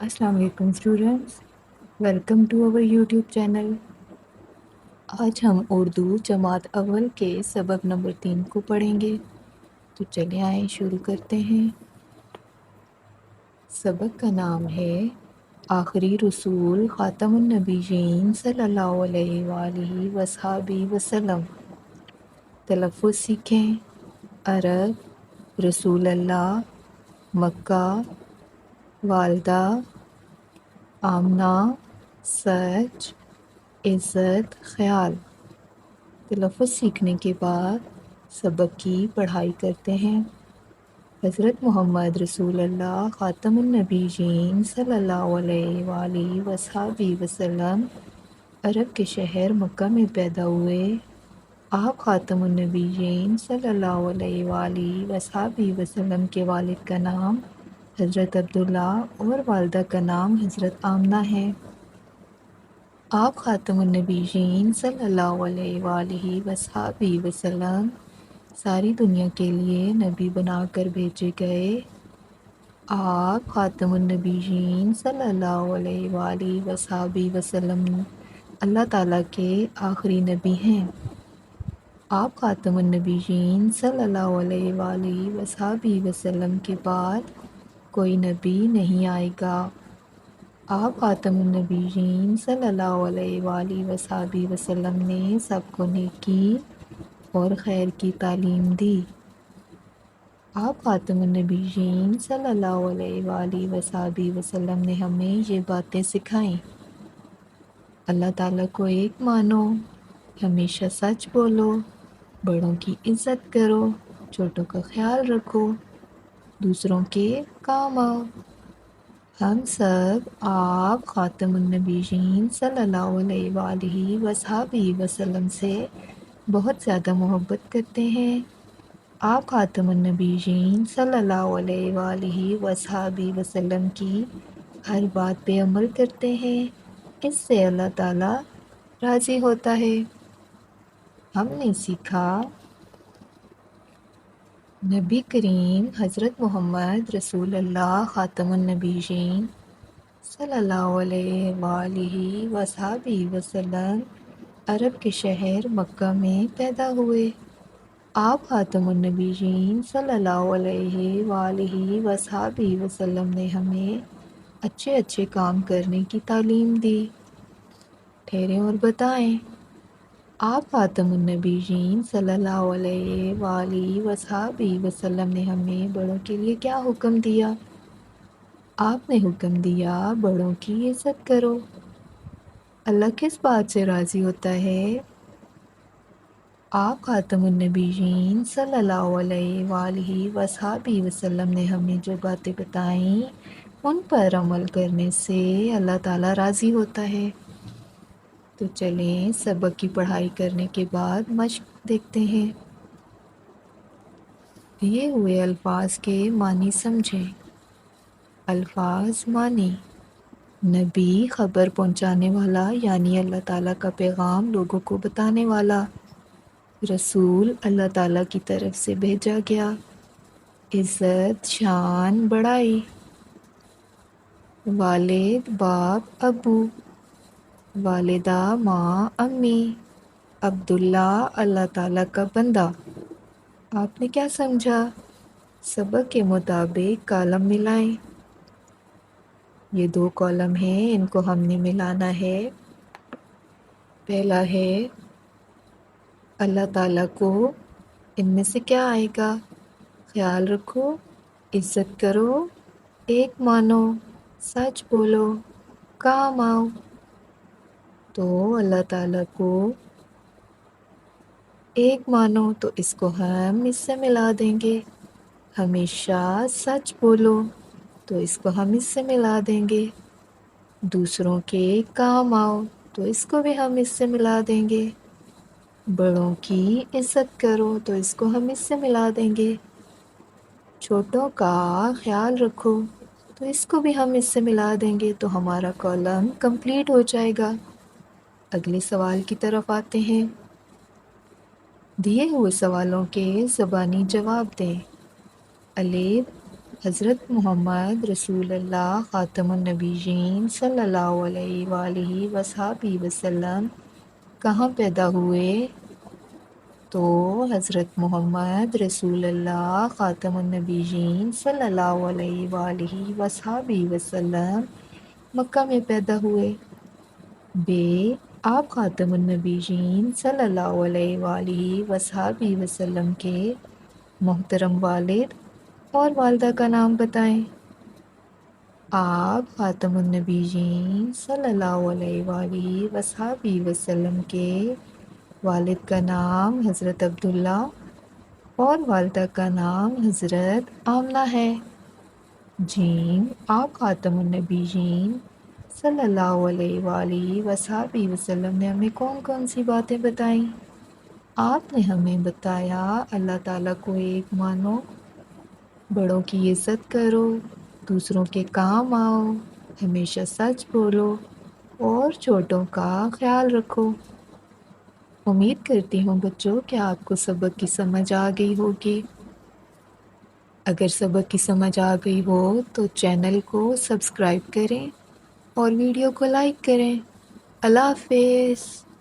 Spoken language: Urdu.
السلام علیکم students, welcome to our YouTube channel. آج ہم اردو جماعت اول کے سبق نمبر 3 کو پڑھیں گے، تو چلے آئیں شروع کرتے ہیں۔ سبق کا نام ہے آخری رسول خاتم النبیین صلی اللہ علیہ وآلہ وصحبہ وسلم۔ تلفظ سیکھیں۔ عرب، رسول اللہ، مکہ، والدہ، آمنہ، سچ، عزت، خیال۔ تلفظ سیکھنے کے بعد سبق کی پڑھائی کرتے ہیں۔ حضرت محمد رسول اللہ خاتم النبیین صلی اللہ علیہ وآلہ وصحبہ وسلم عرب کے شہر مکہ میں پیدا ہوئے۔ آپ خاتم النبیین صلی اللہ علیہ وآلہ وصحبہ وسلم کے والد کا نام حضرت عبداللہ اور والدہ کا نام حضرت آمنہ ہے۔ آپ خاتم النبیین صلی اللہ علیہ وآلہ وصحبہ وسلم ساری دنیا کے لیے نبی بنا کر بھیجے گئے۔ آپ خاتم النبیین صلی اللہ علیہ وآلہ وصحبہ وسلم اللہ تعالیٰ کے آخری نبی ہیں۔ آپ خاتم النبیین صلی اللہ علیہ وآلہ وصحبہ وسلم کے بعد کوئی نبی نہیں آئے گا۔ آپ خاتم النبیین صلی اللہ علیہ وآلہ وصحبہ وسلم نے سب کو نیکی اور خیر کی تعلیم دی۔ آپ خاتم النبیین صلی اللہ علیہ وآلہ وصحبہ وسلم نے ہمیں یہ باتیں سکھائیں۔ اللہ تعالیٰ کو ایک مانو، ہمیشہ سچ بولو، بڑوں کی عزت کرو، چھوٹوں کا خیال رکھو، دوسروں کے کام آؤ۔ ہم سب آپ خاتم النبیین صلی اللہ علیہ وآلہ وصحبہ وسلم سے بہت زیادہ محبت کرتے ہیں۔ آپ خاتم النبیین صلی اللہ علیہ وآلہ وصحبہ وسلم کی ہر بات پہ عمل کرتے ہیں، اس سے اللہ تعالیٰ راضی ہوتا ہے۔ ہم نے سیکھا نبی کریم حضرت محمد رسول اللہ خاتم النبیین صلی اللہ علیہ وآلہ وصحبہ وسلم عرب کے شہر مکہ میں پیدا ہوئے۔ آپ خاتم النبیین صلی اللہ علیہ وآلہ وصحبہ وسلم نے ہمیں اچھے اچھے کام کرنے کی تعلیم دی۔ ٹھہریں اور بتائیں، آپ خاتم النبیین صلی اللہ علیہ وآلہ وصحبہ وسلم نے ہمیں بڑوں کے لیے کیا حکم دیا؟ آپ نے حکم دیا بڑوں کی عزت کرو۔ اللہ کس بات سے راضی ہوتا ہے؟ آپ خاتم النبیین صلی اللہ علیہ وآلہ وصحبہ وسلم نے ہمیں جو باتیں بتائیں ان پر عمل کرنے سے اللہ تعالیٰ راضی ہوتا ہے۔ تو چلیں سبق کی پڑھائی کرنے کے بعد مشق دیکھتے ہیں۔ دیے ہوئے الفاظ کے معنی سمجھیں۔ الفاظ معنی: نبی خبر پہنچانے والا یعنی اللہ تعالیٰ کا پیغام لوگوں کو بتانے والا۔ رسول اللہ تعالیٰ کی طرف سے بھیجا گیا۔ عزت، شان، بڑائی۔ والد، باپ، ابو۔ والدہ، ماں، امی۔ عبداللہ، اللہ تعالیٰ کا بندہ۔ آپ نے کیا سمجھا؟ سبق کے مطابق کالم ملائیں۔ یہ 2 کالم ہیں، ان کو ہم نے ملانا ہے۔ پہلا ہے اللہ تعالیٰ کو، ان میں سے کیا آئے گا؟ خیال رکھو، عزت کرو، ایک مانو، سچ بولو، کام آؤ۔ تو اللہ تعالیٰ کو ایک مانو تو اس کو ہم اس سے ملا دیں گے۔ ہمیشہ سچ بولو تو اس کو ہم اس سے ملا دیں گے۔ دوسروں کے کام آؤ تو اس کو بھی ہم اس سے ملا دیں گے۔ بڑوں کی عزت کرو تو اس کو ہم اس سے ملا دیں گے۔ چھوٹوں کا خیال رکھو تو اس کو بھی ہم اس سے ملا دیں گے، تو ہمارا کالم کمپلیٹ ہو جائے گا۔ اگلے سوال کی طرف آتے ہیں۔ دیے ہوئے سوالوں کے زبانی جواب دیں۔ الف، حضرت محمد رسول اللہ خاتم النبیین صلی اللہ علیہ وآلہ وصحبہ وسلم کہاں پیدا ہوئے؟ تو حضرت محمد رسول اللہ خاتم النبیین صلی اللہ علیہ وآلہ وصحبہ وسلم مکہ میں پیدا ہوئے۔ بے آپ خاتم النبیین صلی اللہ علیہ وآلہ وصحبہ وسلم کے محترم والد اور والدہ کا نام بتائیں۔ آپ خاتم النبیین صلی اللہ علیہ وآلہ وصحبہ وسلم کے والد کا نام حضرت عبداللہ اور والدہ کا نام حضرت آمنہ ہے۔ جیم آپ خاتم النبیین صلی اللہ علیہ وآلہ وصحبہ وسلم نے ہمیں کون کون سی باتیں بتائیں؟ آپ نے ہمیں بتایا اللہ تعالیٰ کو ایک مانو، بڑوں کی عزت کرو، دوسروں کے کام آؤ، ہمیشہ سچ بولو اور چھوٹوں کا خیال رکھو۔ امید کرتی ہوں بچوں کہ آپ کو سبق کی سمجھ آ گئی ہوگی۔ اگر سبق کی سمجھ آ گئی ہو تو چینل کو سبسکرائب کریں اور ویڈیو کو لائک کریں۔ اللہ حافظ۔